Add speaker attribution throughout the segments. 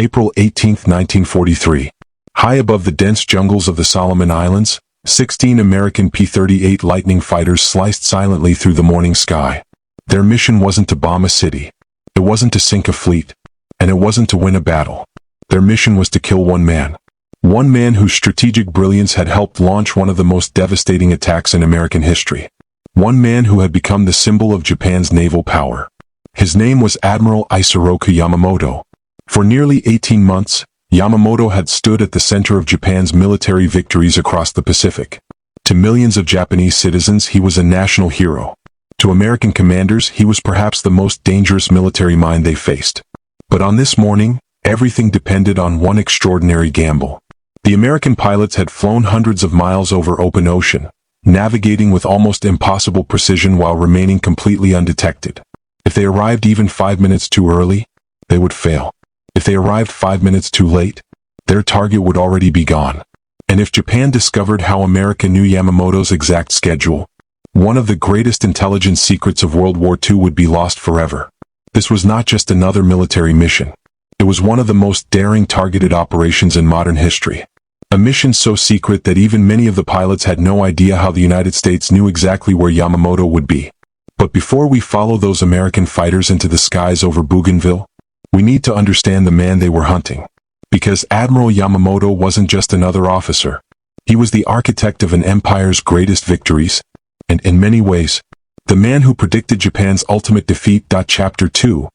Speaker 1: April 18, 1943. High above the dense jungles of the Solomon Islands, 16 American P-38 Lightning fighters sliced silently through the morning sky. Their mission wasn't to bomb a city. It wasn't to sink a fleet. And it wasn't to win a battle. Their mission was to kill one man. One man whose strategic brilliance had helped launch one of the most devastating attacks in American history. One man who had become the symbol of Japan's naval power. His name was Admiral Isoroku Yamamoto. For nearly 18 months, Yamamoto had stood at the center of Japan's military victories across the Pacific. To millions of Japanese citizens, he was a national hero. To American commanders, he was perhaps the most dangerous military mind they faced. But on this morning, everything depended on one extraordinary gamble. The American pilots had flown hundreds of miles over open ocean, navigating with almost impossible precision while remaining completely undetected. If they arrived even 5 minutes too early, they would fail. If they arrived 5 minutes too late, their target would already be gone. And if Japan discovered how America knew Yamamoto's exact schedule, one of the greatest intelligence secrets of World War II would be lost forever. This was not just another military mission. It was one of the most daring targeted operations in modern history. A mission so secret that even many of the pilots had no idea how the United States knew exactly where Yamamoto would be. But before we follow those American fighters into the skies over Bougainville, we need to understand the man they were hunting. Because Admiral Yamamoto wasn't just another officer. He was the architect of an empire's greatest victories, and in many ways, the man who predicted Japan's ultimate defeat. Chapter 2.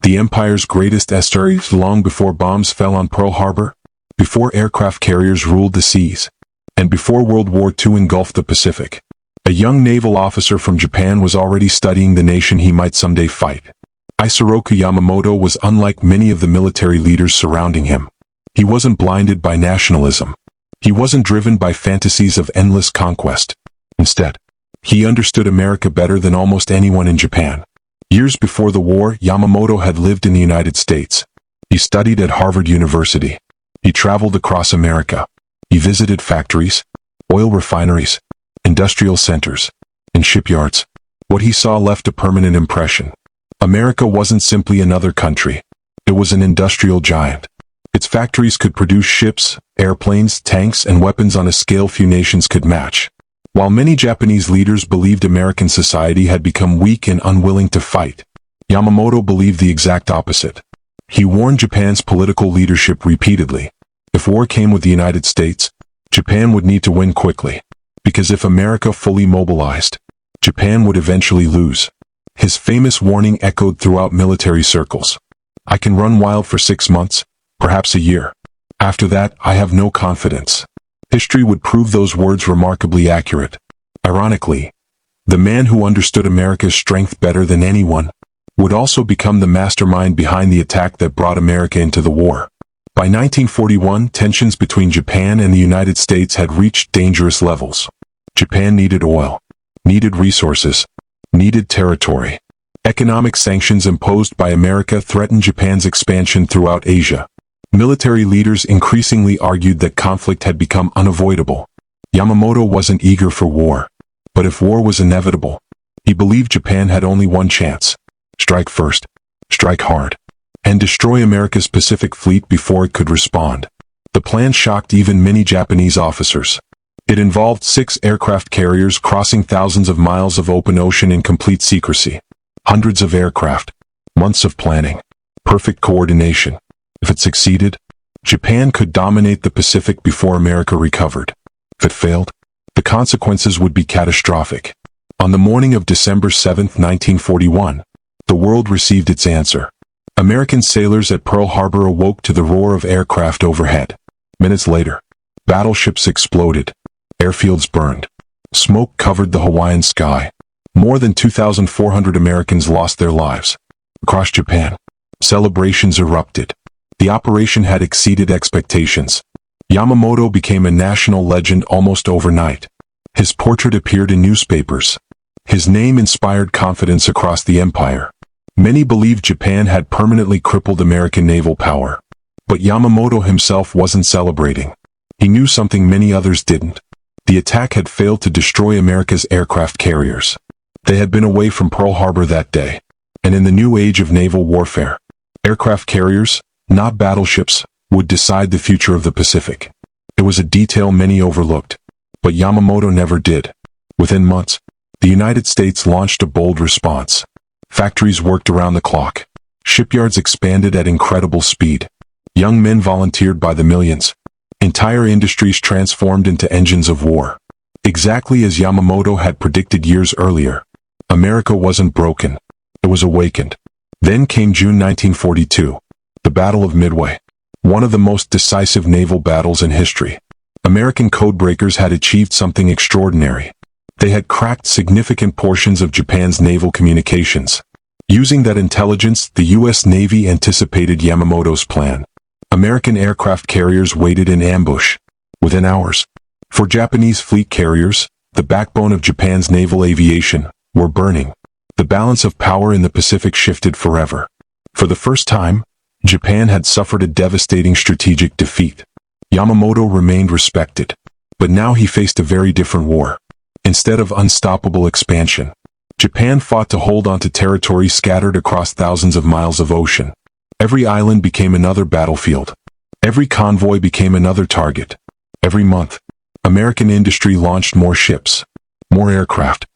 Speaker 1: The empire's greatest victories long before bombs fell on Pearl Harbor, before aircraft carriers ruled the seas, and before World War II engulfed the Pacific. A young naval officer from Japan was already studying the nation he might someday fight. Isoroku Yamamoto was unlike many of the military leaders surrounding him. He wasn't blinded by nationalism. He wasn't driven by fantasies of endless conquest. Instead, he understood America better than almost anyone in Japan. Years before the war, Yamamoto had lived in the United States. He studied at Harvard University. He traveled across America. He visited factories, oil refineries, industrial centers, and shipyards. What he saw left a permanent impression. America wasn't simply another country. It was an industrial giant. Its factories could produce ships, airplanes, tanks, and weapons on a scale few nations could match. While many Japanese leaders believed American society had become weak and unwilling to fight, Yamamoto believed the exact opposite. He warned Japan's political leadership repeatedly. If war came with the United States, Japan would need to win quickly. Because if America fully mobilized, Japan would eventually lose. His famous warning echoed throughout military circles. I can run wild for 6 months, perhaps a year. After that, I have no confidence. History would prove those words remarkably accurate. Ironically, the man who understood America's strength better than anyone would also become the mastermind behind the attack that brought America into the war. By 1941, tensions between Japan and the United States had reached dangerous levels. Japan needed oil, needed resources, needed territory. Economic sanctions imposed by America threatened Japan's expansion throughout Asia. Military leaders increasingly argued that conflict had become unavoidable. Yamamoto wasn't eager for war. But if war was inevitable, he believed Japan had only one chance. Strike first, strike hard, and destroy America's Pacific Fleet before it could respond. The plan shocked even many Japanese officers. It involved 6 aircraft carriers crossing thousands of miles of open ocean in complete secrecy. Hundreds of aircraft, months of planning, perfect coordination. If it succeeded, Japan could dominate the Pacific before America recovered. If it failed, the consequences would be catastrophic. On the morning of December 7, 1941, the world received its answer. American sailors at Pearl Harbor awoke to the roar of aircraft overhead. Minutes later, battleships exploded. Airfields burned. Smoke covered the Hawaiian sky. More than 2,400 Americans lost their lives. Across Japan, celebrations erupted. The operation had exceeded expectations. Yamamoto became a national legend almost overnight. His portrait appeared in newspapers. His name inspired confidence across the empire. Many believed Japan had permanently crippled American naval power. But Yamamoto himself wasn't celebrating. He knew something many others didn't. The attack had failed to destroy America's aircraft carriers. They had been away from Pearl Harbor that day. And in the new age of naval warfare, aircraft carriers, not battleships, would decide the future of the Pacific. It was a detail many overlooked, but Yamamoto never did. Within months, the United States launched a bold response. Factories worked around the clock. Shipyards expanded at incredible speed. Young men volunteered by the millions. Entire industries transformed into engines of war. Exactly as Yamamoto had predicted years earlier, America wasn't broken. It was awakened. Then came June 1942, the Battle of Midway, one of the most decisive naval battles in history. American codebreakers had achieved something extraordinary. They had cracked significant portions of Japan's naval communications. Using that intelligence, the U.S. Navy anticipated Yamamoto's plan. American aircraft carriers waited in ambush. Within hours, for Japanese fleet carriers, the backbone of Japan's naval aviation, were burning. The balance of power in the Pacific shifted forever. For the first time, Japan had suffered a devastating strategic defeat. Yamamoto remained respected, but now he faced a very different war. Instead of unstoppable expansion, Japan fought to hold onto territory scattered across thousands of miles of ocean. Every island became another battlefield. Every convoy became another target. Every month, American industry launched more ships, more aircraft,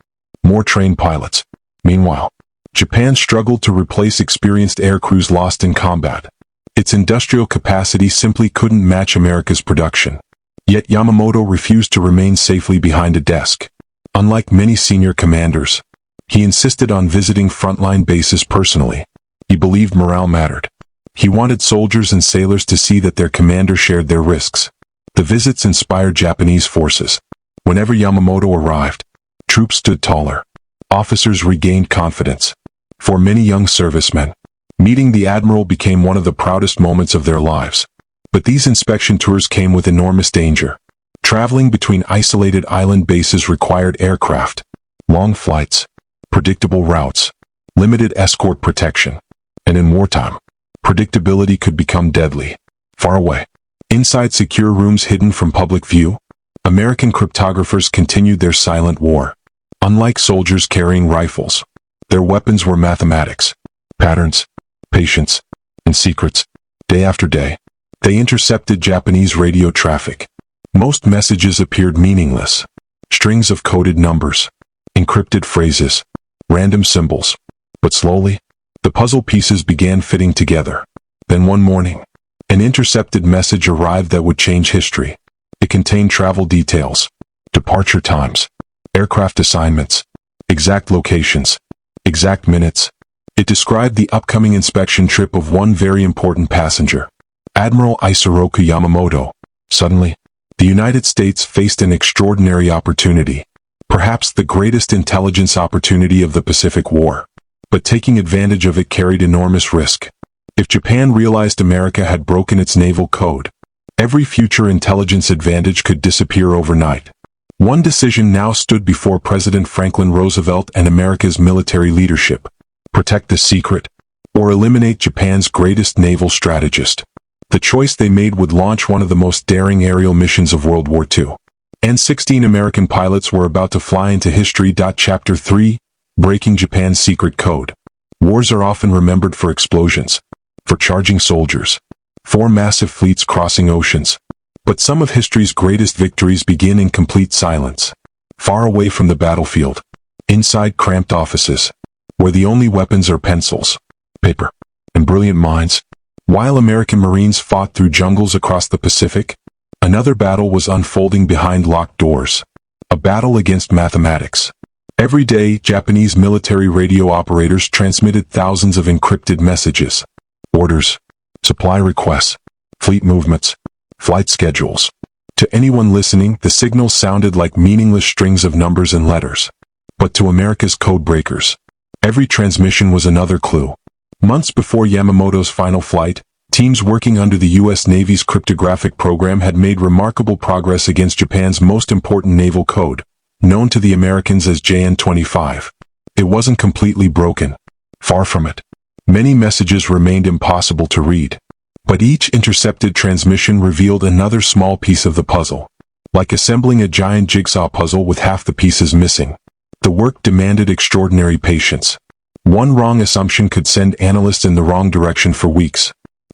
Speaker 1: more trained pilots. Meanwhile, Japan struggled to replace experienced air crews lost in combat. Its industrial capacity simply couldn't match America's production. Yet Yamamoto refused to remain safely behind a desk. Unlike many senior commanders, he insisted on visiting frontline bases personally. He believed morale mattered. He wanted soldiers and sailors to see that their commander shared their risks. The visits inspired Japanese forces. Whenever Yamamoto arrived, troops stood taller. Officers regained confidence. For many young servicemen, meeting the Admiral became one of the proudest moments of their lives. But these inspection tours came with enormous danger. Traveling between isolated island bases required aircraft, long flights, predictable routes, limited escort protection. And in wartime, predictability could become deadly. Far away, inside secure rooms hidden from public view, American cryptographers continued their silent war. Unlike soldiers carrying rifles, their weapons were mathematics, patterns, patience, and secrets. Day after day, they intercepted Japanese radio traffic. Most messages appeared meaningless. Strings of coded numbers, encrypted phrases, random symbols. But slowly, the puzzle pieces began fitting together. Then one morning, an intercepted message arrived that would change history. It contained travel details, departure times, aircraft assignments, exact locations, exact minutes. It described the upcoming inspection trip of one very important passenger, Admiral Isoroku Yamamoto. Suddenly, the United States faced an extraordinary opportunity, perhaps the greatest intelligence opportunity of the Pacific War. But taking advantage of it carried enormous risk. If Japan realized America had broken its naval code, every future intelligence advantage could disappear overnight. One decision now stood before President Franklin Roosevelt and America's military leadership: protect the secret, or eliminate Japan's greatest naval strategist. The choice they made would launch one of the most daring aerial missions of World War II. And 16 American pilots were about to fly into history. Chapter 3: Breaking Japan's Secret Code. Wars are often remembered for explosions, for charging soldiers, for massive fleets crossing oceans. But some of history's greatest victories begin in complete silence, far away from the battlefield, inside cramped offices, where the only weapons are pencils, paper, and brilliant minds. While American Marines fought through jungles across the Pacific, another battle was unfolding behind locked doors. A battle against mathematics. Every day, Japanese military radio operators transmitted thousands of encrypted messages. Orders, supply requests, fleet movements, flight schedules. To anyone listening, the signals sounded like meaningless strings of numbers and letters. But to America's codebreakers, every transmission was another clue. Months before Yamamoto's final flight, teams working under the U.S. Navy's cryptographic program had made remarkable progress against Japan's most important naval code, known to the Americans as JN-25. It wasn't completely broken. Far from it. Many messages remained impossible to read. But each intercepted transmission revealed another small piece of the puzzle. Like assembling a giant jigsaw puzzle with half the pieces missing. The work demanded extraordinary patience. One wrong assumption could send analysts in the wrong direction for weeks.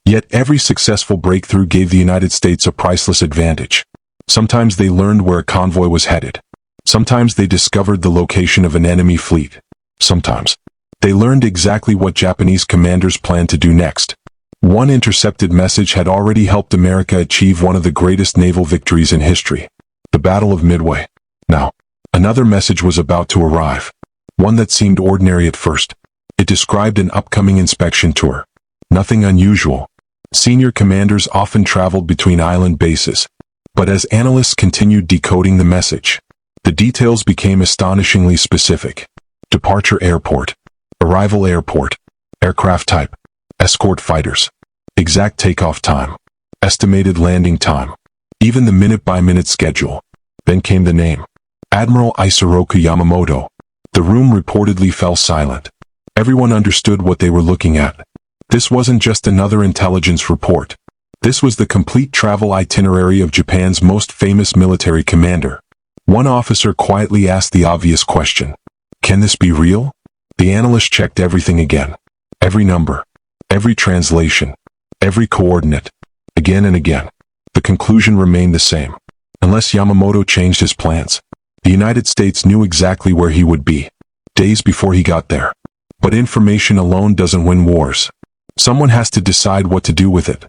Speaker 1: Yet every successful breakthrough gave the United States a priceless advantage. Sometimes they learned where a convoy was headed. Sometimes they discovered the location of an enemy fleet. Sometimes they learned exactly what Japanese commanders planned to do next. One intercepted message had already helped America achieve one of the greatest naval victories in history, the Battle of Midway. Now, another message was about to arrive, one that seemed ordinary at first. It described an upcoming inspection tour. Nothing unusual. Senior commanders often traveled between island bases, but as analysts continued decoding the message, the details became astonishingly specific. Departure airport, arrival airport, aircraft type, escort fighters, exact takeoff time, estimated landing time, even the minute-by-minute schedule. Then came the name, Admiral Isoroku Yamamoto. The room reportedly fell silent. Everyone understood what they were looking at. This wasn't just another intelligence report. This was the complete travel itinerary of Japan's most famous military commander. One officer quietly asked the obvious question. Can this be real? The analyst checked everything again. Every number, every translation, every coordinate, again and again. The conclusion remained the same. Unless Yamamoto changed his plans, the United States knew exactly where he would be, days before he got there. But information alone doesn't win wars. Someone has to decide what to do with it.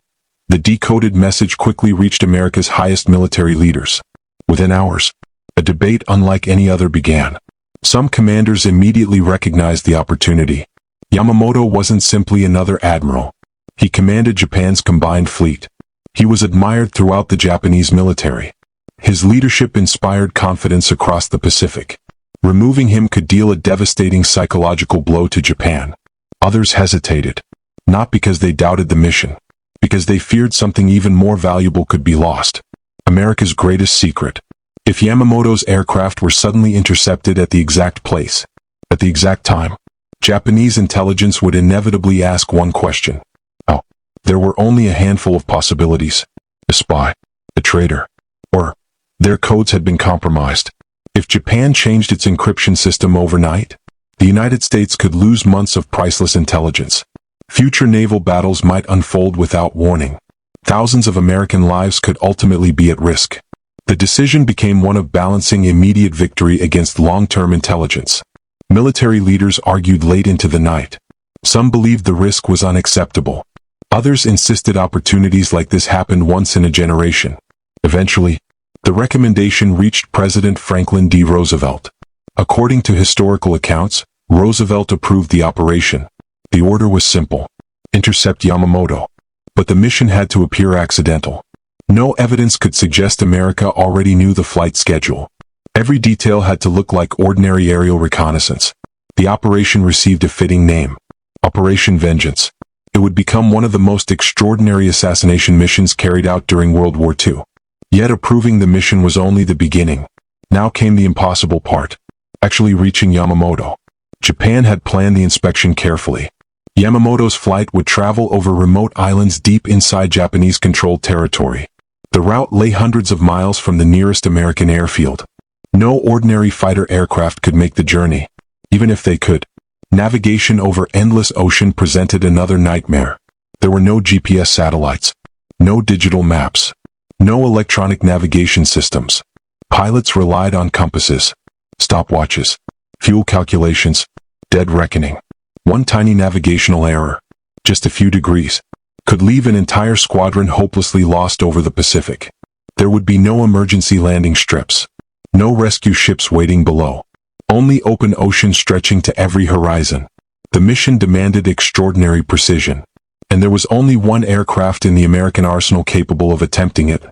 Speaker 1: The decoded message quickly reached America's highest military leaders. Within hours, a debate unlike any other began. Some commanders immediately recognized the opportunity. Yamamoto wasn't simply another admiral. He commanded Japan's combined fleet. He was admired throughout the Japanese military. His leadership inspired confidence across the Pacific. Removing him could deal a devastating psychological blow to Japan. Others hesitated, not because they doubted the mission, because they feared something even more valuable could be lost. America's greatest secret. If Yamamoto's aircraft were suddenly intercepted at the exact place, at the exact time, Japanese intelligence would inevitably ask one question. Oh, there were only a handful of possibilities. A spy, a traitor, or their codes had been compromised. If Japan changed its encryption system overnight, the United States could lose months of priceless intelligence. Future naval battles might unfold without warning. Thousands of American lives could ultimately be at risk. The decision became one of balancing immediate victory against long-term intelligence. Military leaders argued late into the night. Some believed the risk was unacceptable. Others insisted opportunities like this happened once in a generation. Eventually, the recommendation reached President Franklin D. Roosevelt. According to historical accounts, Roosevelt approved the operation. The order was simple: intercept Yamamoto. But the mission had to appear accidental. No evidence could suggest America already knew the flight schedule. Every detail had to look like ordinary aerial reconnaissance. The operation received a fitting name: Operation Vengeance. It would become one of the most extraordinary assassination missions carried out during World War II. Yet approving the mission was only the beginning. Now came the impossible part: actually reaching Yamamoto. Japan had planned the inspection carefully. Yamamoto's flight would travel over remote islands deep inside Japanese-controlled territory. The route lay hundreds of miles from the nearest American airfield. No ordinary fighter aircraft could make the journey. Even if they could, navigation over endless ocean presented another nightmare. There were no GPS satellites, no digital maps, no electronic navigation systems. Pilots relied on compasses, stopwatches, fuel calculations, dead reckoning. One tiny navigational error, just a few degrees, could leave an entire squadron hopelessly lost over the Pacific. There would be no emergency landing strips, no rescue ships waiting below, only open ocean stretching to every horizon. The mission demanded extraordinary precision, and there was only one aircraft in the American arsenal capable of attempting it: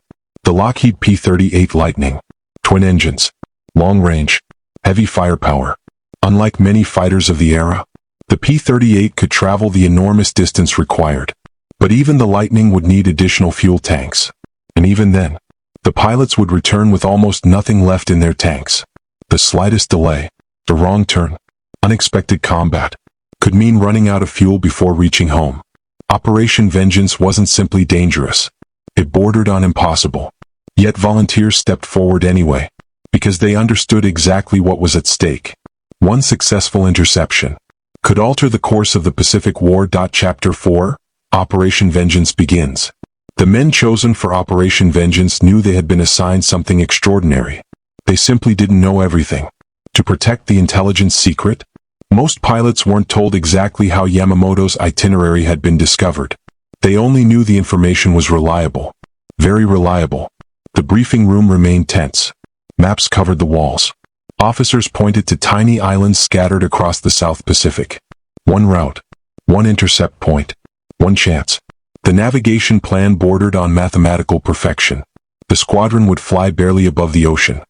Speaker 1: the Lockheed P-38 Lightning. Twin engines, long range, heavy firepower. Unlike many fighters of the era, the P-38 could travel the enormous distance required. But even the Lightning would need additional fuel tanks. And even then, the pilots would return with almost nothing left in their tanks. The slightest delay, the wrong turn, unexpected combat, could mean running out of fuel before reaching home. Operation Vengeance wasn't simply dangerous. It bordered on impossible. Yet volunteers stepped forward anyway, because they understood exactly what was at stake. One successful interception could alter the course of the Pacific War. Chapter 4: Operation Vengeance begins. The men chosen for Operation Vengeance knew they had been assigned something extraordinary. They simply didn't know everything. To protect the intelligence secret, most pilots weren't told exactly how Yamamoto's itinerary had been discovered. They only knew the information was reliable. Very reliable. The briefing room remained tense. Maps covered the walls. Officers pointed to tiny islands scattered across the South Pacific. One route. One intercept point. One chance. The navigation plan bordered on mathematical perfection. The squadron would fly barely above the ocean.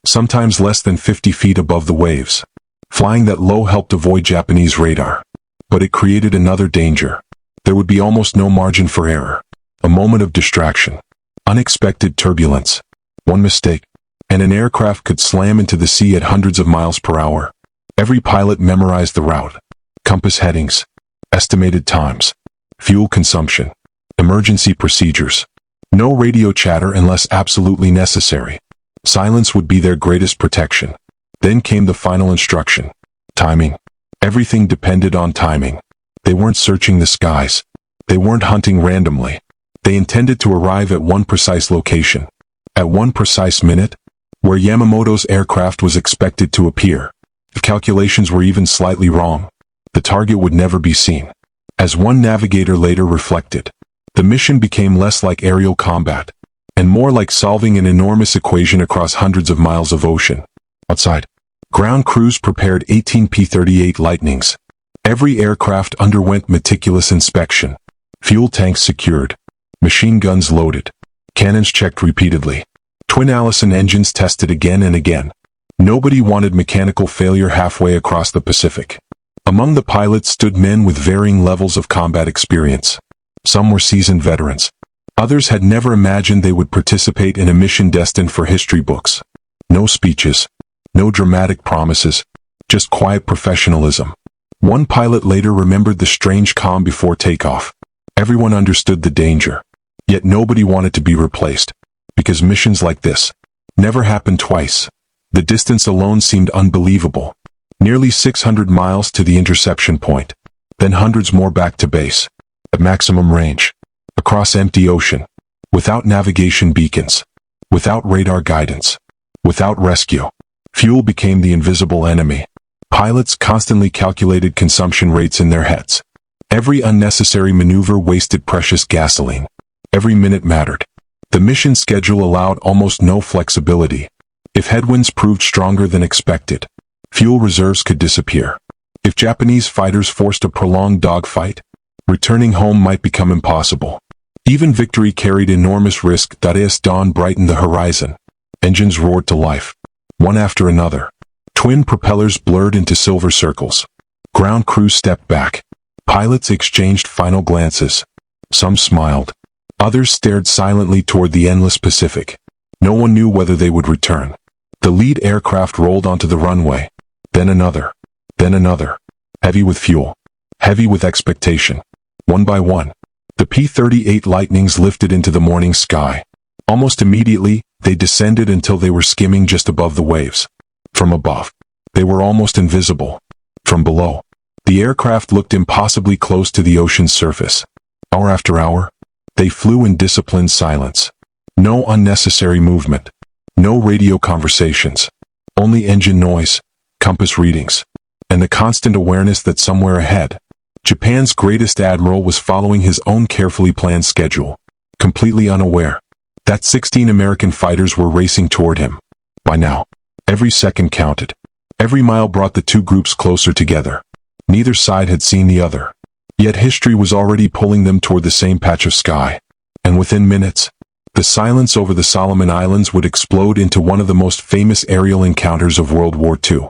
Speaker 1: Sometimes less than 50 feet above the waves. Flying that low helped avoid Japanese radar. But it created another danger. There would be almost no margin for error. A moment of distraction. Unexpected turbulence. One mistake, and an aircraft could slam into the sea at hundreds of miles per hour. Every pilot memorized the route. Compass headings. Estimated times. Fuel consumption. Emergency procedures. No radio chatter unless absolutely necessary. Silence would be their greatest protection. Then came the final instruction. Timing. Everything depended on timing. They weren't searching the skies. They weren't hunting randomly. They intended to arrive at one precise location. At one precise minute, where Yamamoto's aircraft was expected to appear. If calculations were even slightly wrong, the target would never be seen. As one navigator later reflected, the mission became less like aerial combat, and more like solving an enormous equation across hundreds of miles of ocean. Outside, ground crews prepared 18 P-38 Lightnings. Every aircraft underwent meticulous inspection. Fuel tanks secured. Machine guns loaded. Cannons checked repeatedly. Twin Allison engines tested again and again. Nobody wanted mechanical failure halfway across the Pacific. Among the pilots stood men with varying levels of combat experience. Some were seasoned veterans. Others had never imagined they would participate in a mission destined for history books. No speeches. No dramatic promises. Just quiet professionalism. One pilot later remembered the strange calm before takeoff. Everyone understood the danger. Yet nobody wanted to be replaced. Because missions like this never happened twice. The distance alone seemed unbelievable. Nearly 600 miles to the interception point. Then hundreds more back to base. At maximum range. Across empty ocean. Without navigation beacons. Without radar guidance. Without rescue. Fuel became the invisible enemy. Pilots constantly calculated consumption rates in their heads. Every unnecessary maneuver wasted precious gasoline. Every minute mattered. The mission schedule allowed almost no flexibility. If headwinds proved stronger than expected, fuel reserves could disappear. If Japanese fighters forced a prolonged dogfight, returning home might become impossible. Even victory carried enormous risk. As dawn brightened the horizon, engines roared to life, one after another. Twin propellers blurred into silver circles. Ground crews stepped back. Pilots exchanged final glances. Some smiled. Others stared silently toward the endless Pacific. No one knew whether they would return. The lead aircraft rolled onto the runway. Then another. Then another. Heavy with fuel. Heavy with expectation. One by one, the P-38 Lightnings lifted into the morning sky. Almost immediately, they descended until they were skimming just above the waves. From above, they were almost invisible. From below, the aircraft looked impossibly close to the ocean's surface. Hour after hour, they flew in disciplined silence. No unnecessary movement. No radio conversations. Only engine noise, compass readings, and the constant awareness that somewhere ahead, Japan's greatest admiral was following his own carefully planned schedule, completely unaware that 16 American fighters were racing toward him. By now, every second counted. Every mile brought the two groups closer together. Neither side had seen the other. Yet history was already pulling them toward the same patch of sky. And within minutes, the silence over the Solomon Islands would explode into one of the most famous aerial encounters of World War II.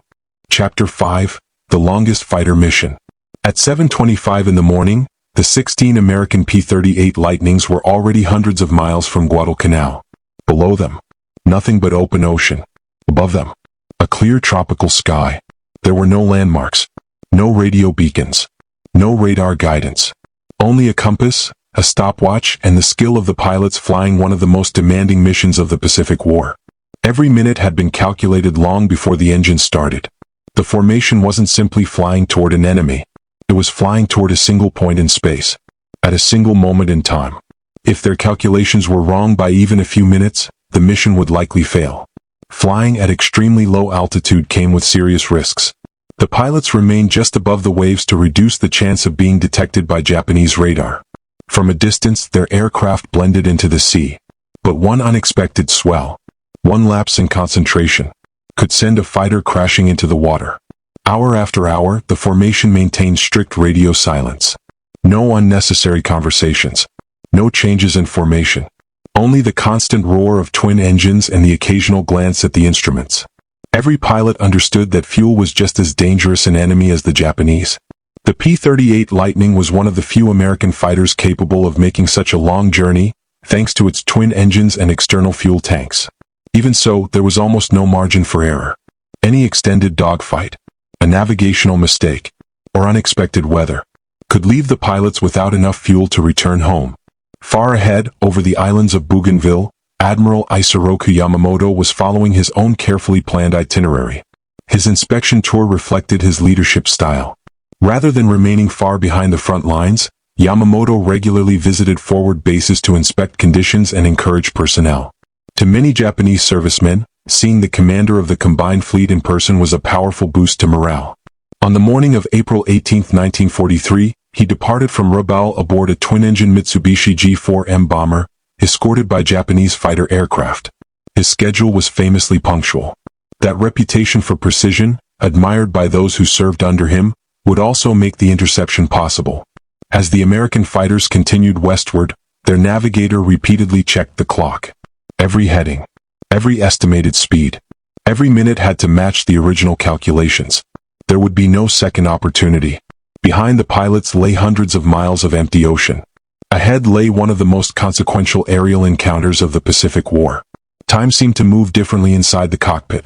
Speaker 1: Chapter 5, The Longest Fighter Mission. At 7:25 in the morning, the 16 American P-38 Lightnings were already hundreds of miles from Guadalcanal. Below them, nothing but open ocean. Above them, a clear tropical sky. There were no landmarks, no radio beacons, no radar guidance. Only a compass, a stopwatch, and the skill of the pilots flying one of the most demanding missions of the Pacific War. Every minute had been calculated long before the engine started. The formation wasn't simply flying toward an enemy. It was flying toward a single point in space. at a single moment in time. If their calculations were wrong by even a few minutes, the mission would likely fail. Flying at extremely low altitude came with serious risks. The pilots remained just above the waves to reduce the chance of being detected by Japanese radar. From a distance, their aircraft blended into the sea. But one unexpected swell, one lapse in concentration, could send a fighter crashing into the water. Hour after hour, the formation maintained strict radio silence. No unnecessary conversations. No changes in formation. Only the constant roar of twin engines and the occasional glance at the instruments. Every pilot understood that fuel was just as dangerous an enemy as the Japanese. The P-38 Lightning was one of the few American fighters capable of making such a long journey, thanks to its twin engines and external fuel tanks. Even so, there was almost no margin for error. Any extended dogfight, a navigational mistake, or unexpected weather could leave the pilots without enough fuel to return home. Far ahead, over the islands of Bougainville, Admiral Isoroku Yamamoto was following his own carefully planned itinerary. His inspection tour reflected his leadership style. Rather than remaining far behind the front lines, Yamamoto regularly visited forward bases to inspect conditions and encourage personnel. To many Japanese servicemen, seeing the commander of the combined fleet in person was a powerful boost to morale. On the morning of April 18, 1943, he departed from Rabaul aboard a twin-engine Mitsubishi G4M bomber, escorted by Japanese fighter aircraft. His schedule was famously punctual. That reputation for precision, admired by those who served under him, would also make the interception possible. As the American fighters continued westward, their navigator repeatedly checked the clock. Every heading, every estimated speed, every minute had to match the original calculations. There would be no second opportunity. Behind the pilots lay hundreds of miles of empty ocean. Ahead lay one of the most consequential aerial encounters of the Pacific War. Time seemed to move differently inside the cockpit.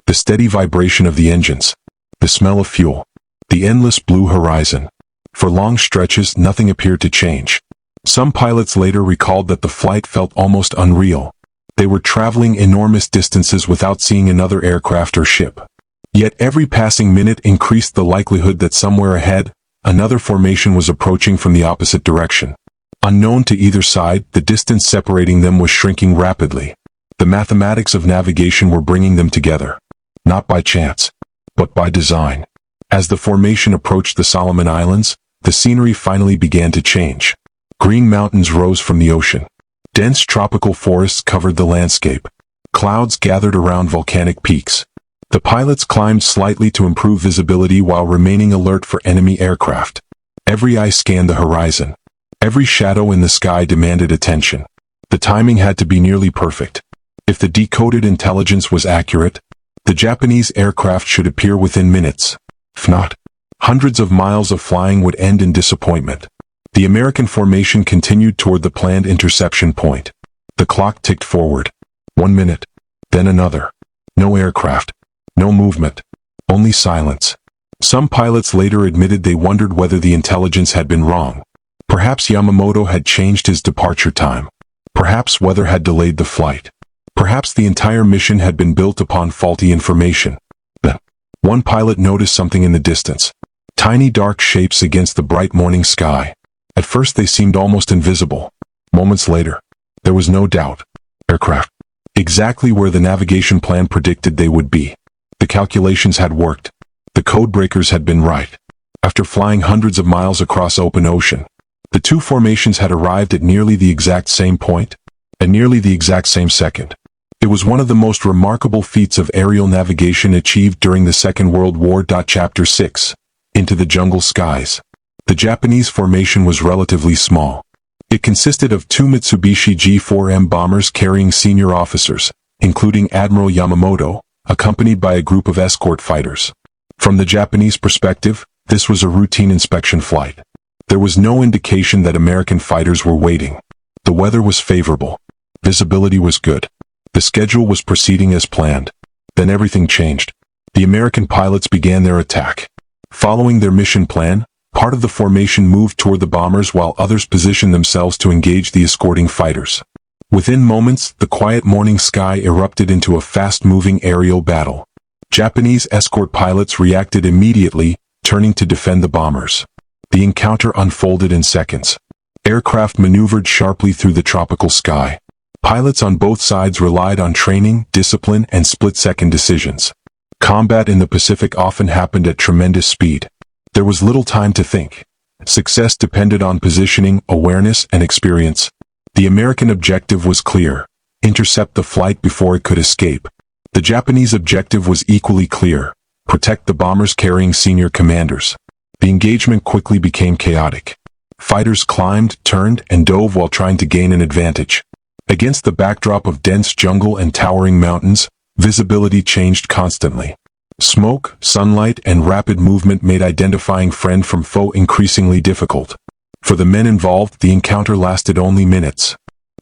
Speaker 1: The steady vibration of the engines, the smell of fuel, the endless blue horizon. For long stretches, nothing appeared to change. Some pilots later recalled that the flight felt almost unreal. They were traveling enormous distances without seeing another aircraft or ship. Yet every passing minute increased the likelihood that somewhere ahead, another formation was approaching from the opposite direction. Unknown to either side, the distance separating them was shrinking rapidly. The mathematics of navigation were bringing them together. Not by chance, but by design. As the formation approached the Solomon Islands, the scenery finally began to change. Green mountains rose from the ocean. Dense tropical forests covered the landscape. Clouds gathered around volcanic peaks. The pilots climbed slightly to improve visibility while remaining alert for enemy aircraft. Every eye scanned the horizon. Every shadow in the sky demanded attention. The timing had to be nearly perfect. If the decoded intelligence was accurate, the Japanese aircraft should appear within minutes. If not, hundreds of miles of flying would end in disappointment. The American formation continued toward the planned interception point. The clock ticked forward. 1 minute, then another. No aircraft. No movement. Only silence. Some pilots later admitted they wondered whether the intelligence had been wrong. Perhaps Yamamoto had changed his departure time. Perhaps weather had delayed the flight. Perhaps the entire mission had been built upon faulty information. Then, one pilot noticed something in the distance. Tiny dark shapes against the bright morning sky. At first they seemed almost invisible. Moments later, there was no doubt. Aircraft. Exactly where the navigation plan predicted they would be. The calculations had worked. The code breakers had been right. After flying hundreds of miles across open ocean, the two formations had arrived at nearly the exact same point, at nearly the exact same second. It was one of the most remarkable feats of aerial navigation achieved during the Second World War. Chapter 6. Into the Jungle Skies. The Japanese formation was relatively small. It consisted of two Mitsubishi G4M bombers carrying senior officers, including Admiral Yamamoto, accompanied by a group of escort fighters. From the Japanese perspective, this was a routine inspection flight. There was no indication that American fighters were waiting. The weather was favorable. Visibility was good. The schedule was proceeding as planned. Then everything changed. The American pilots began their attack. Following their mission plan, part of the formation moved toward the bombers while others positioned themselves to engage the escorting fighters. Within moments, the quiet morning sky erupted into a fast-moving aerial battle. Japanese escort pilots reacted immediately, turning to defend the bombers. The encounter unfolded in seconds. Aircraft maneuvered sharply through the tropical sky. Pilots on both sides relied on training, discipline, and split-second decisions. Combat in the Pacific often happened at tremendous speed. There was little time to think. Success depended on positioning, awareness, and experience. The American objective was clear: intercept the flight before it could escape. The Japanese objective was equally clear: protect the bombers carrying senior commanders. The engagement quickly became chaotic. Fighters climbed, turned, and dove while trying to gain an advantage. Against the backdrop of dense jungle and towering mountains, visibility changed constantly. Smoke, sunlight, and rapid movement made identifying friend from foe increasingly difficult. For the men involved, the encounter lasted only minutes.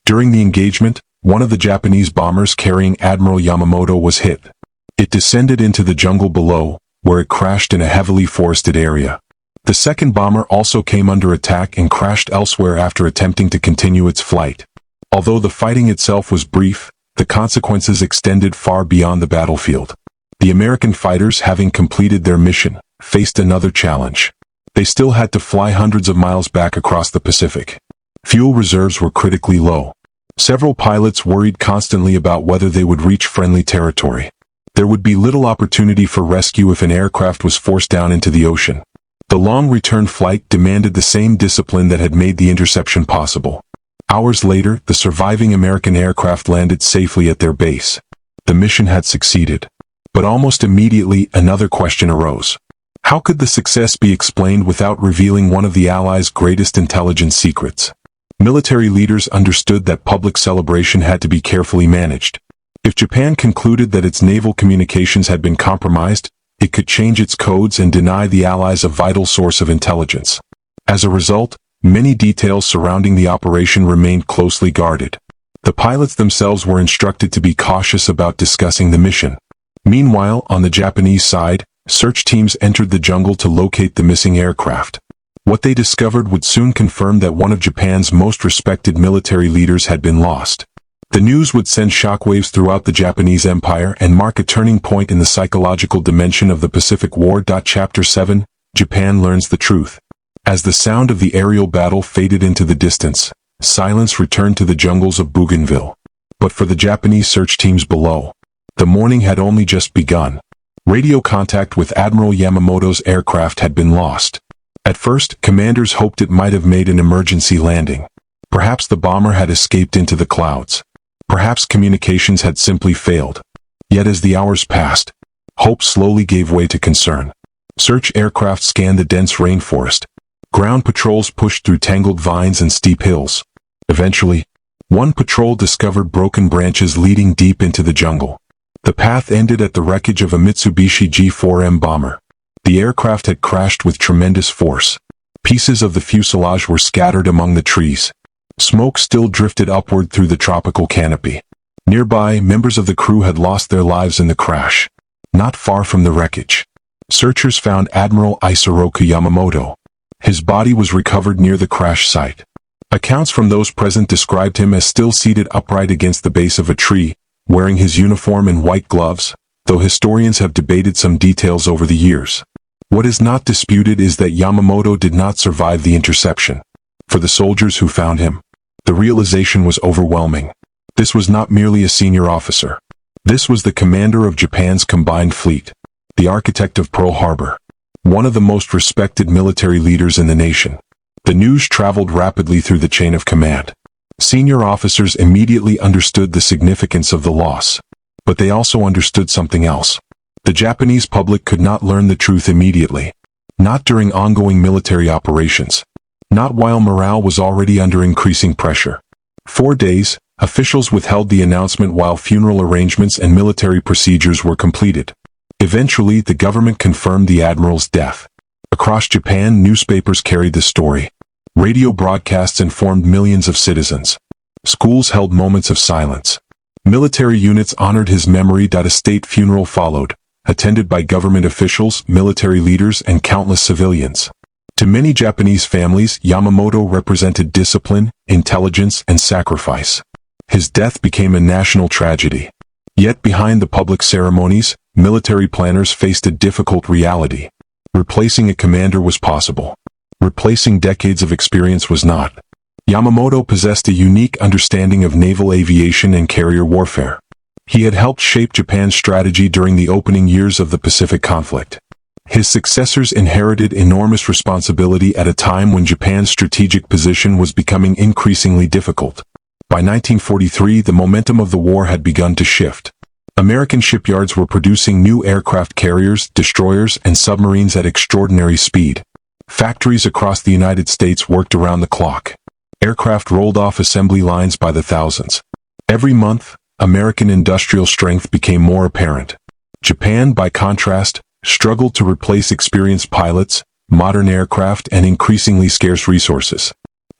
Speaker 1: During the engagement, one of the Japanese bombers carrying Admiral Yamamoto was hit. It descended into the jungle below, where it crashed in a heavily forested area. The second bomber also came under attack and crashed elsewhere after attempting to continue its flight. Although the fighting itself was brief, the consequences extended far beyond the battlefield. The American fighters, having completed their mission, faced another challenge. They still had to fly hundreds of miles back across the Pacific. Fuel reserves were critically low. Several pilots worried constantly about whether they would reach friendly territory. There would be little opportunity for rescue if an aircraft was forced down into the ocean. The long return flight demanded the same discipline that had made the interception possible. Hours later, the surviving American aircraft landed safely at their base. The mission had succeeded. But almost immediately, another question arose. How could the success be explained without revealing one of the Allies' greatest intelligence secrets? Military leaders understood that public celebration had to be carefully managed. If Japan concluded that its naval communications had been compromised, it could change its codes and deny the Allies a vital source of intelligence. As a result, many details surrounding the operation remained closely guarded. The pilots themselves were instructed to be cautious about discussing the mission. Meanwhile, on the Japanese side, search teams entered the jungle to locate the missing aircraft. What they discovered would soon confirm that one of Japan's most respected military leaders had been lost. The news would send shockwaves throughout the Japanese Empire and mark a turning point in the psychological dimension of the Pacific War. Chapter 7, Japan Learns the Truth. As the sound of the aerial battle faded into the distance, silence returned to the jungles of Bougainville. But for the Japanese search teams below, the morning had only just begun. Radio contact with Admiral Yamamoto's aircraft had been lost. At first, commanders hoped it might have made an emergency landing. Perhaps the bomber had escaped into the clouds. Perhaps communications had simply failed. Yet as the hours passed, hope slowly gave way to concern. Search aircraft scanned the dense rainforest. Ground patrols pushed through tangled vines and steep hills. Eventually, one patrol discovered broken branches leading deep into the jungle. The path ended at the wreckage of a Mitsubishi G4M bomber. The aircraft had crashed with tremendous force. Pieces of the fuselage were scattered among the trees. Smoke still drifted upward through the tropical canopy. Nearby, members of the crew had lost their lives in the crash. Not far from the wreckage, searchers found Admiral Isoroku Yamamoto. His body was recovered near the crash site. Accounts from those present described him as still seated upright against the base of a tree, wearing his uniform and white gloves, though historians have debated some details over the years. What is not disputed is that Yamamoto did not survive the interception. For the soldiers who found him, the realization was overwhelming. This was not merely a senior officer. This was the commander of Japan's combined fleet, the architect of Pearl Harbor, one of the most respected military leaders in the nation. The news traveled rapidly through the chain of command. Senior officers immediately understood the significance of the loss. But they also understood something else. The Japanese public could not learn the truth immediately. Not during ongoing military operations. Not while morale was already under increasing pressure. 4 days, officials withheld the announcement while funeral arrangements and military procedures were completed. Eventually, the government confirmed the admiral's death. Across Japan, newspapers carried the story. Radio broadcasts informed millions of citizens. Schools held moments of silence. Military units honored his memory. A state funeral followed, attended by government officials, military leaders, and countless civilians. To many Japanese families, Yamamoto represented discipline, intelligence, and sacrifice. His death became a national tragedy. Yet behind the public ceremonies, military planners faced a difficult reality. Replacing a commander was possible. Replacing decades of experience was not. Yamamoto possessed a unique understanding of naval aviation and carrier warfare. He had helped shape Japan's strategy during the opening years of the Pacific conflict. His successors inherited enormous responsibility at a time when Japan's strategic position was becoming increasingly difficult. By 1943, the momentum of the war had begun to shift. American shipyards were producing new aircraft carriers, destroyers, and submarines at extraordinary speed. Factories across the United States worked around the clock. Aircraft rolled off assembly lines by the thousands. Every month, American industrial strength became more apparent. Japan, by contrast, struggled to replace experienced pilots, modern aircraft, and increasingly scarce resources.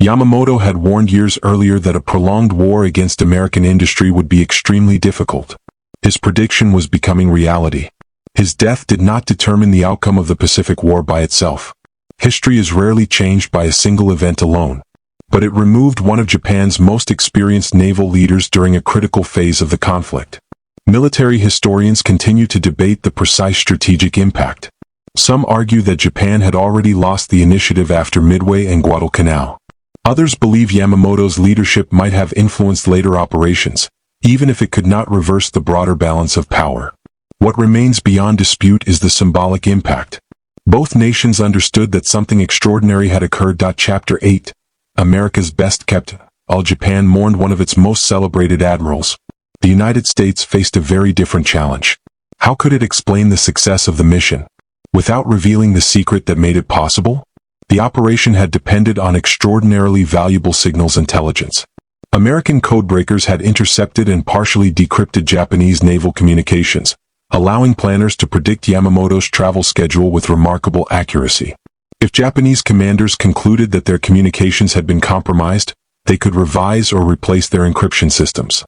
Speaker 1: Yamamoto had warned years earlier that a prolonged war against American industry would be extremely difficult. His prediction was becoming reality. His death did not determine the outcome of the Pacific War by itself. History is rarely changed by a single event alone. But it removed one of Japan's most experienced naval leaders during a critical phase of the conflict. Military historians continue to debate the precise strategic impact. Some argue that Japan had already lost the initiative after Midway and Guadalcanal. Others believe Yamamoto's leadership might have influenced later operations, even if it could not reverse the broader balance of power. What remains beyond dispute is the symbolic impact. Both nations understood that something extraordinary had occurred. Chapter 8. America's best kept. All Japan mourned one of its most celebrated admirals. The United States faced a very different challenge. How could it explain the success of the mission without revealing the secret that made it possible? The operation had depended on extraordinarily valuable signals intelligence. American codebreakers had intercepted and partially decrypted Japanese naval communications, allowing planners to predict Yamamoto's travel schedule with remarkable accuracy. If Japanese commanders concluded that their communications had been compromised, they could revise or replace their encryption systems.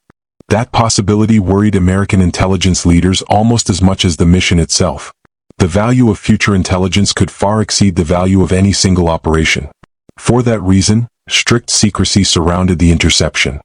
Speaker 1: That possibility worried American intelligence leaders almost as much as the mission itself. The value of future intelligence could far exceed the value of any single operation. For that reason, strict secrecy surrounded the interception.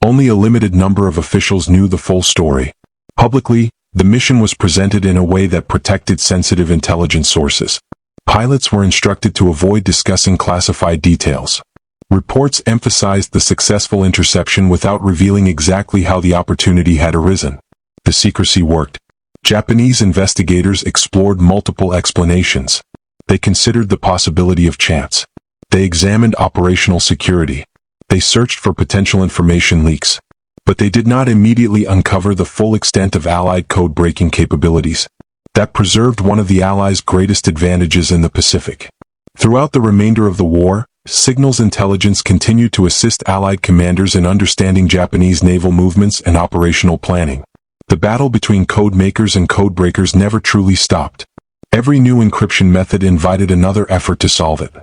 Speaker 1: Only a limited number of officials knew the full story. Publicly, the mission was presented in a way that protected sensitive intelligence sources. Pilots were instructed to avoid discussing classified details. Reports emphasized the successful interception without revealing exactly how the opportunity had arisen. The secrecy worked. Japanese investigators explored multiple explanations. They considered the possibility of chance. They examined operational security. They searched for potential information leaks. But they did not immediately uncover the full extent of Allied code-breaking capabilities. That preserved one of the Allies' greatest advantages in the Pacific. Throughout the remainder of the war, signals intelligence continued to assist Allied commanders in understanding Japanese naval movements and operational planning. The battle between code makers and code breakers never truly stopped. Every new encryption method invited another effort to solve it.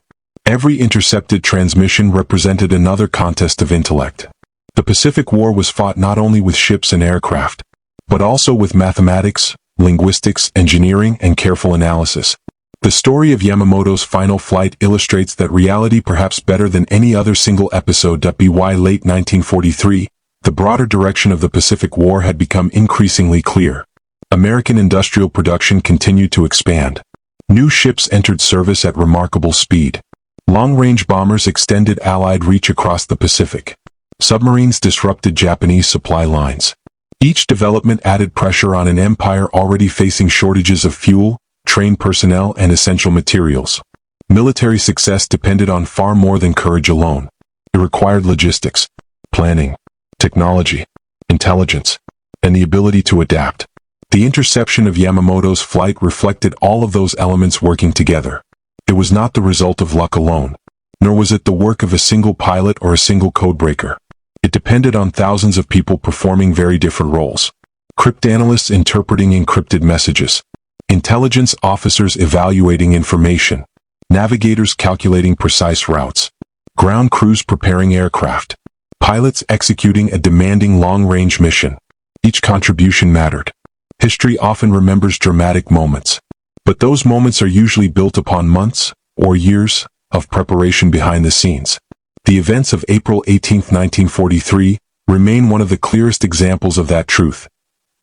Speaker 1: Every intercepted transmission represented another contest of intellect. The Pacific War was fought not only with ships and aircraft, but also with mathematics, linguistics, engineering, and careful analysis. The story of Yamamoto's final flight illustrates that reality perhaps better than any other single episode. By late 1943, the broader direction of the Pacific War had become increasingly clear. American industrial production continued to expand. New ships entered service at remarkable speed. Long-range bombers extended Allied reach across the Pacific. Submarines disrupted Japanese supply lines. Each development added pressure on an empire already facing shortages of fuel, trained personnel, and essential materials. Military success depended on far more than courage alone. It required logistics, planning, technology, intelligence, and the ability to adapt. The interception of Yamamoto's flight reflected all of those elements working together. It was not the result of luck alone, nor was it the work of a single pilot or a single codebreaker. It depended on thousands of people performing very different roles. Cryptanalysts interpreting encrypted messages, intelligence officers evaluating information, navigators calculating precise routes, ground crews preparing aircraft, pilots executing a demanding long-range mission. Each contribution mattered. History often remembers dramatic moments, but those moments are usually built upon months or years of preparation behind the scenes. The events of April 18, 1943, remain one of the clearest examples of that truth.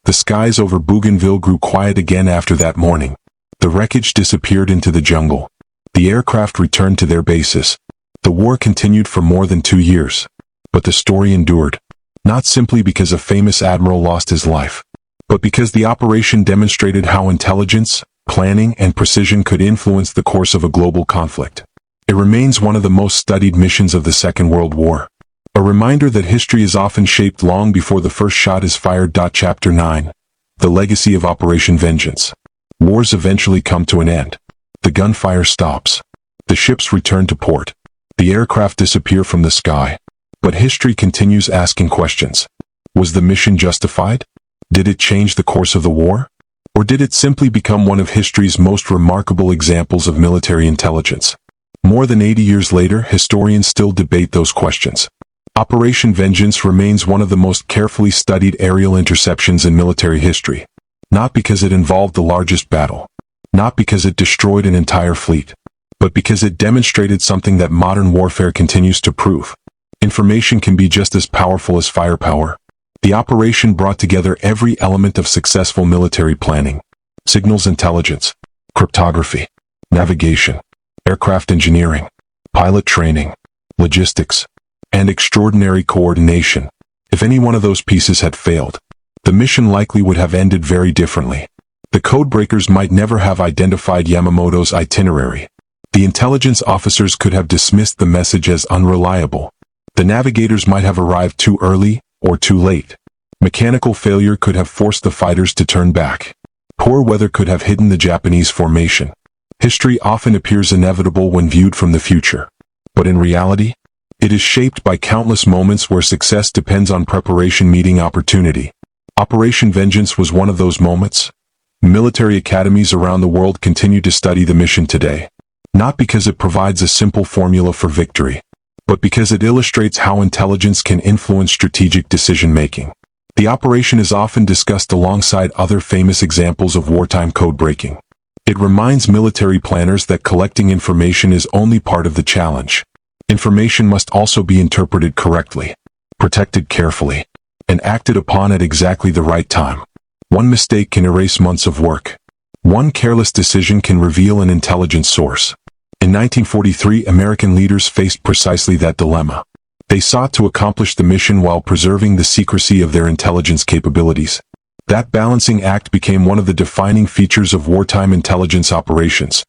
Speaker 1: The skies over Bougainville grew quiet again after that morning. The wreckage disappeared into the jungle. The aircraft returned to their bases. The The war continued for more than 2 years. But the story endured, not simply because a famous admiral lost his life, but because the operation demonstrated how intelligence, planning, and precision could influence the course of a global conflict. It remains one of the most studied missions of the Second World War. A reminder that history is often shaped long before the first shot is fired. Chapter 9. The Legacy of Operation Vengeance. Wars eventually come to an end. The gunfire stops. The ships return to port. The aircraft disappear from the sky. But history continues asking questions. Was the mission justified? Did it change the course of the war? Or did it simply become one of history's most remarkable examples of military intelligence? More than 80 years later, historians still debate those questions. Operation Vengeance remains one of the most carefully studied aerial interceptions in military history. Not because it involved the largest battle. Not because it destroyed an entire fleet. But because it demonstrated something that modern warfare continues to prove. Information can be just as powerful as firepower. The operation brought together every element of successful military planning. Signals intelligence, cryptography, navigation, aircraft engineering, pilot training, logistics, and extraordinary coordination. If any one of those pieces had failed, the mission likely would have ended very differently. The codebreakers might never have identified Yamamoto's itinerary. The intelligence officers could have dismissed the message as unreliable. The navigators might have arrived too early or too late. Mechanical failure could have forced the fighters to turn back. Poor weather could have hidden the Japanese formation. History often appears inevitable when viewed from the future. But in reality, it is shaped by countless moments where success depends on preparation meeting opportunity. Operation Vengeance was one of those moments. Military academies around the world continue to study the mission today. Not because it provides a simple formula for victory, but because it illustrates how intelligence can influence strategic decision-making. The operation is often discussed alongside other famous examples of wartime code-breaking. It reminds military planners that collecting information is only part of the challenge. Information must also be interpreted correctly, protected carefully, and acted upon at exactly the right time. One mistake can erase months of work. One careless decision can reveal an intelligence source. In 1943, American leaders faced precisely that dilemma. They sought to accomplish the mission while preserving the secrecy of their intelligence capabilities. That balancing act became one of the defining features of wartime intelligence operations.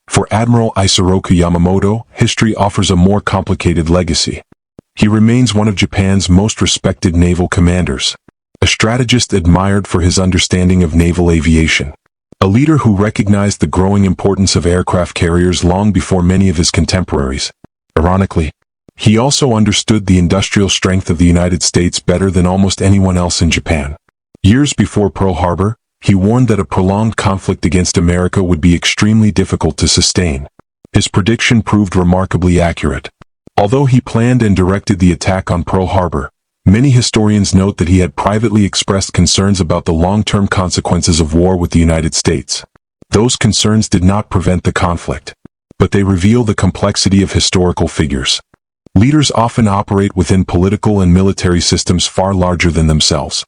Speaker 1: For Admiral Isoroku Yamamoto, history offers a more complicated legacy. He remains one of Japan's most respected naval commanders, a strategist admired for his understanding of naval aviation, a leader who recognized the growing importance of aircraft carriers long before many of his contemporaries. Ironically, he also understood the industrial strength of the United States better than almost anyone else in Japan. Years before Pearl Harbor, he warned that a prolonged conflict against America would be extremely difficult to sustain. His prediction proved remarkably accurate. Although he planned and directed the attack on Pearl Harbor, many historians note that he had privately expressed concerns about the long-term consequences of war with the United States. Those concerns did not prevent the conflict, but they reveal the complexity of historical figures. Leaders often operate within political and military systems far larger than themselves.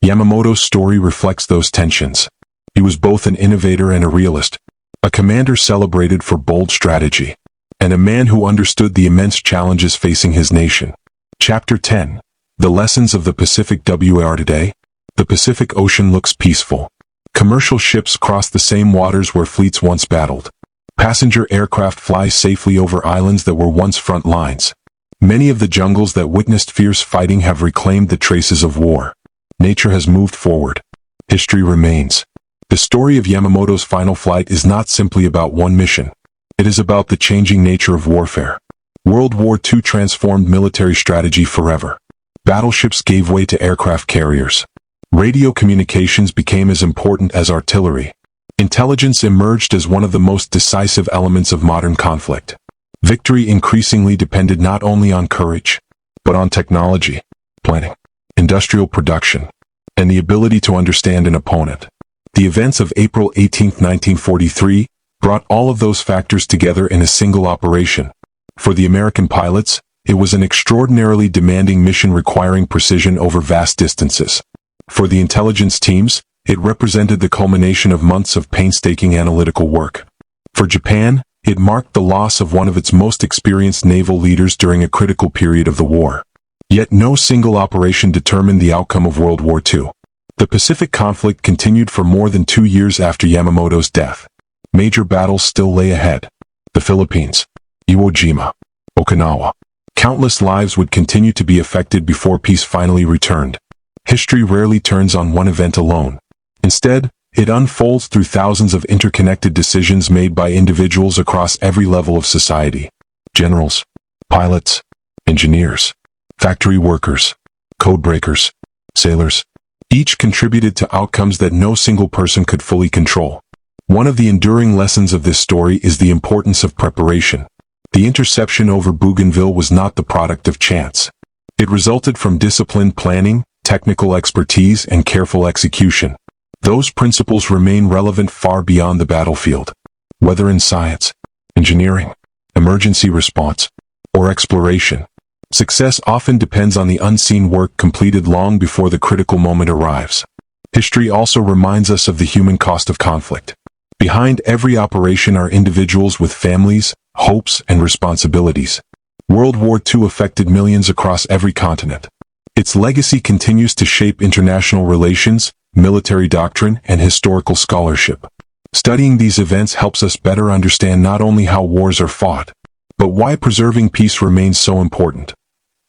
Speaker 1: Yamamoto's story reflects those tensions. He was both an innovator and a realist, a commander celebrated for bold strategy, and a man who understood the immense challenges facing his nation. Chapter 10. The Lessons of the Pacific WWII. Today, the Pacific Ocean looks peaceful. Commercial ships cross the same waters where fleets once battled. Passenger aircraft fly safely over islands that were once front lines. Many of the jungles that witnessed fierce fighting have reclaimed the traces of war. Nature has moved forward. History remains. The story of Yamamoto's final flight is not simply about one mission. It is about the changing nature of warfare. World War II transformed military strategy forever. Battleships gave way to aircraft carriers. Radio communications became as important as artillery. Intelligence emerged as one of the most decisive elements of modern conflict. Victory increasingly depended not only on courage, but on technology, planning, industrial production, and the ability to understand an opponent. The events of April 18, 1943, brought all of those factors together in a single operation. For the American pilots, it was an extraordinarily demanding mission requiring precision over vast distances. For the intelligence teams, it represented the culmination of months of painstaking analytical work. For Japan, It marked the loss of one of its most experienced naval leaders during a critical period of the war. Yet no single operation determined the outcome of World War II. The Pacific conflict continued for more than 2 years after Yamamoto's death. Major battles still lay ahead. The Philippines, Iwo Jima, Okinawa. Countless lives would continue to be affected before peace finally returned. History rarely turns on one event alone. Instead, it unfolds through thousands of interconnected decisions made by individuals across every level of society. Generals, pilots, engineers, factory workers, codebreakers, sailors. Each contributed to outcomes that no single person could fully control. One of the enduring lessons of this story is the importance of preparation. The interception over Bougainville was not the product of chance. It resulted from disciplined planning, technical expertise, and careful execution. Those principles remain relevant far beyond the battlefield. Whether in science, engineering, emergency response, or exploration, success often depends on the unseen work completed long before the critical moment arrives. History also reminds us of the human cost of conflict. Behind every operation are individuals with families, hopes, and responsibilities. World War II affected millions across every continent. Its legacy continues to shape international relations, military doctrine, and historical scholarship. Studying these events helps us better understand not only how wars are fought, but why preserving peace remains so important.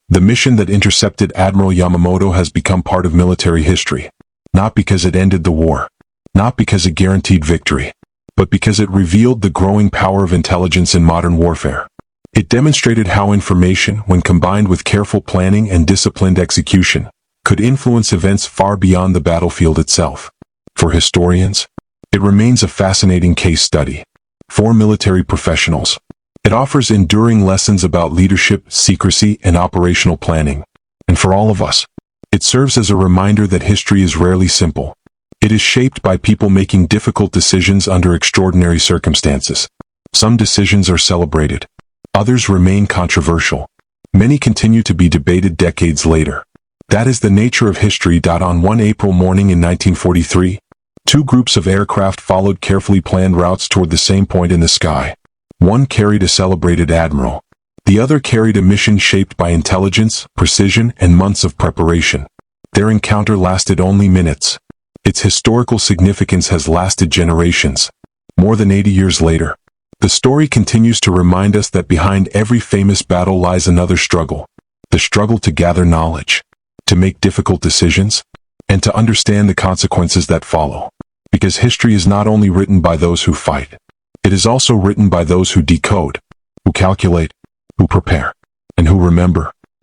Speaker 1: The mission that intercepted Admiral Yamamoto has become part of military history, not because it ended the war, not because it guaranteed victory, but because it revealed the growing power of intelligence in modern warfare. It demonstrated how information, when combined with careful planning and disciplined execution, could influence events far beyond the battlefield itself. For historians, it remains a fascinating case study. For military professionals, it offers enduring lessons about leadership, secrecy, and operational planning. And for all of us, it serves as a reminder that history is rarely simple. It is shaped by people making difficult decisions under extraordinary circumstances. Some decisions are celebrated. Others remain controversial. Many continue to be debated decades later. That is the nature of history. On one April morning in 1943, two groups of aircraft followed carefully planned routes toward the same point in the sky. One carried a celebrated admiral. The other carried a mission shaped by intelligence, precision, and months of preparation. Their encounter lasted only minutes. Its historical significance has lasted generations. More than 80 years later, the story continues to remind us that behind every famous battle lies another struggle. The struggle to gather knowledge, to make difficult decisions, and to understand the consequences that follow. Because history is not only written by those who fight, it is also written by those who decode, who calculate, who prepare, and who remember.